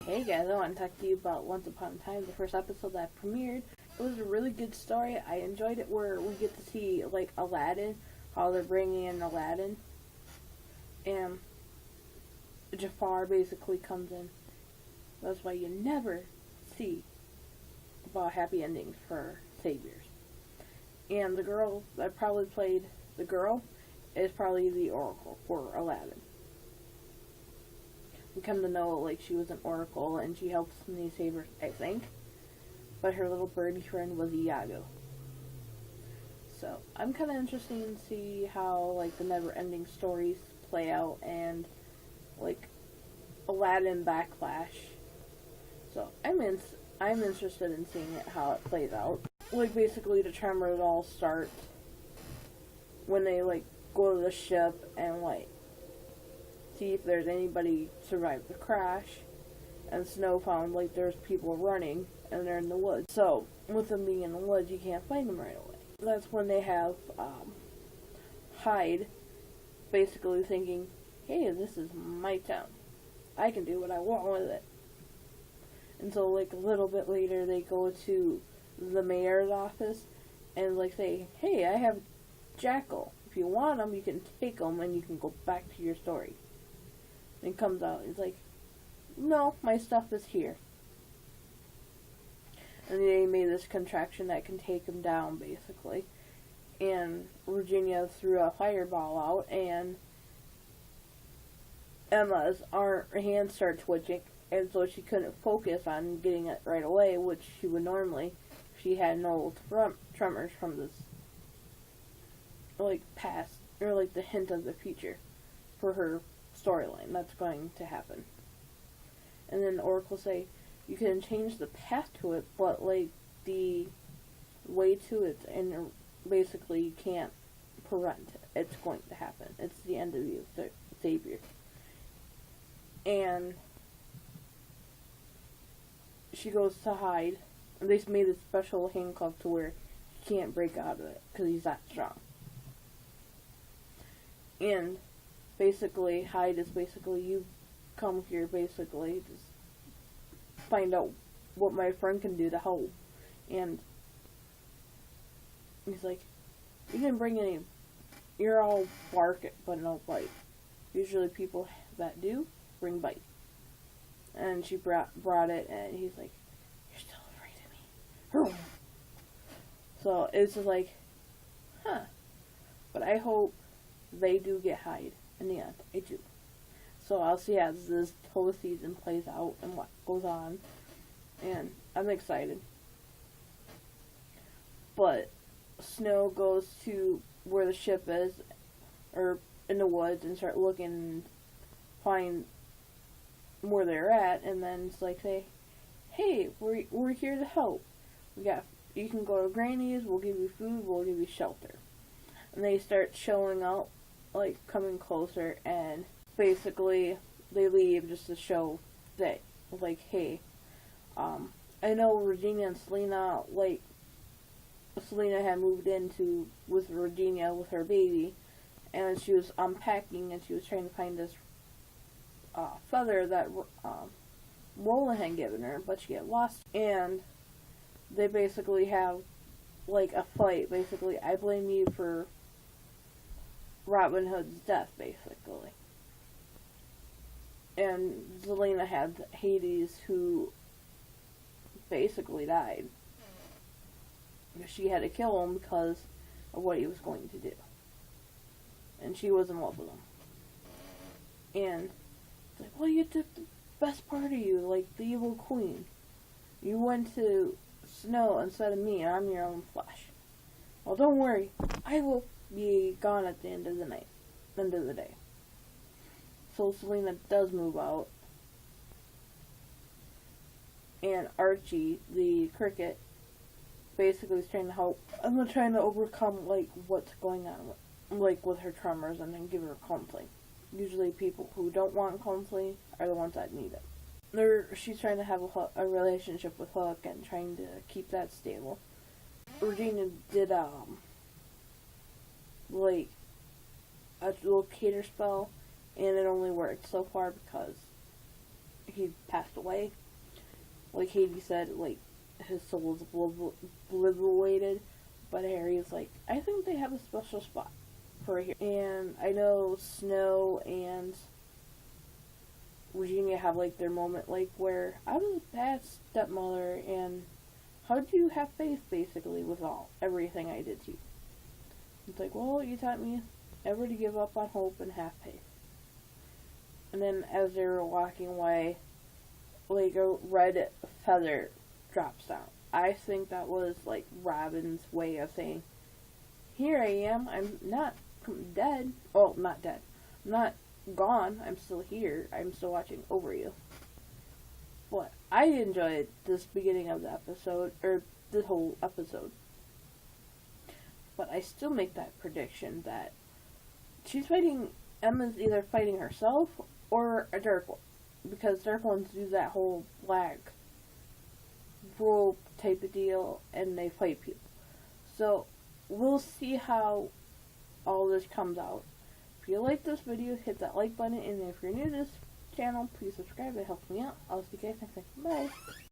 Hey guys, I want to talk to you about Once Upon a Time, the first episode that premiered. It was a really good story. I enjoyed it where we get to see, like, Aladdin, how they're bringing in Aladdin. And Jafar basically comes in. That's why you never see about happy endings for saviors. And the girl that probably played the girl is probably the Oracle for Aladdin. We come to know, like, she was an oracle and she helps many savers, I think. But her little birdie friend was Iago. So, I'm kind of interested in see how, like, the never-ending stories play out and, like, Aladdin backlash. So, I'm interested in seeing it, how it plays out. Like, basically, the tremors all start when they, like, go to the ship and, like, see if there's anybody survived the crash. And Snow found, like, there's people running and they're in the woods. So, with them being in the woods, you can't find them right away. That's when they have Hyde basically thinking, hey, this is my town. I can do what I want with it. And so, like, a little bit later, they go to the mayor's office and, like, say, hey, I have Jackal. If you want him, you can take him and you can go back to your story. And comes out, he's like, no, my stuff is here. And they made this contraction that can take him down, basically. And Virginia threw a fireball out, and Emma's hands started twitching, and so she couldn't focus on getting it right away, which she would normally if she had no tremors from this, like, past, or, like, the hint of the future for her storyline that's going to happen. And then Oracle say, you can change the path to it, but, like, the way to it, and basically you can't prevent it. It's going to happen. It's the end of you, Savior. And she goes to hide, and they made a special handcuff to where he can't break out of it, because he's that strong. And basically, Hyde is basically, you come here basically, just find out what my friend can do to help. And he's like, you didn't bring any, you're all bark but no bite. Usually people that do, bring bite. And she brought it, and he's like, you're still afraid of me. So it's just like, huh. But I hope they do get Hyde in the end. I do. So I'll see as this whole season plays out and what goes on. And I'm excited. But Snow goes to where the ship is, or in the woods, and start looking and find where they're at, and then it's like, say, hey, we're here to help. You can go to Granny's, we'll give you food, we'll give you shelter. And they start showing up, like, coming closer, and basically they leave just to show that, like, hey, I know Regina and Selena, like, Selena had moved into with Regina with her baby, and she was unpacking, and she was trying to find this feather that Roland had given her, but she had lost. And they basically have, like, a fight. Basically, I blame you for Robin Hood's death, basically. And Zelena had Hades, who basically died. She had to kill him because of what he was going to do. And she was in love with him. And it's like, well, you took the best part of you, like the evil queen. You went to Snow instead of me, and I'm your own flesh. Well, don't worry. I will be gone at the end of the day. So Selena does move out. And Archie, the cricket, basically is trying to help. I'm trying to overcome, like, what's going on, like, with her tremors, and then give her counseling. Usually people who don't want counseling are the ones that need it. She's trying to have a relationship with Hook and trying to keep that stable. Regina did, like, a locator spell, and it only worked so far because he passed away. Like Katie said, like his soul is obliterated. But Harry's like, I think they have a special spot for here. And I know Snow and Virginia have like their moment, like where I was a bad stepmother, and how do you have faith basically with everything I did to you? It's like, well, you taught me never to give up on hope and have faith. And then as they were walking away, like a red feather drops down. I think that was like Robin's way of saying, here I am, I'm not dead. Oh, not dead. I'm not gone, I'm still here. I'm still watching over you. But I enjoyed this beginning of the episode, or this whole episode. But I still make that prediction that Emma's either fighting herself or a Dark One. Because Dark Ones do that whole black rope type of deal, and they fight people. So, we'll see how all this comes out. If you like this video, hit that like button, and if you're new to this channel, please subscribe. It helps me out. I'll see you guys next time. Bye!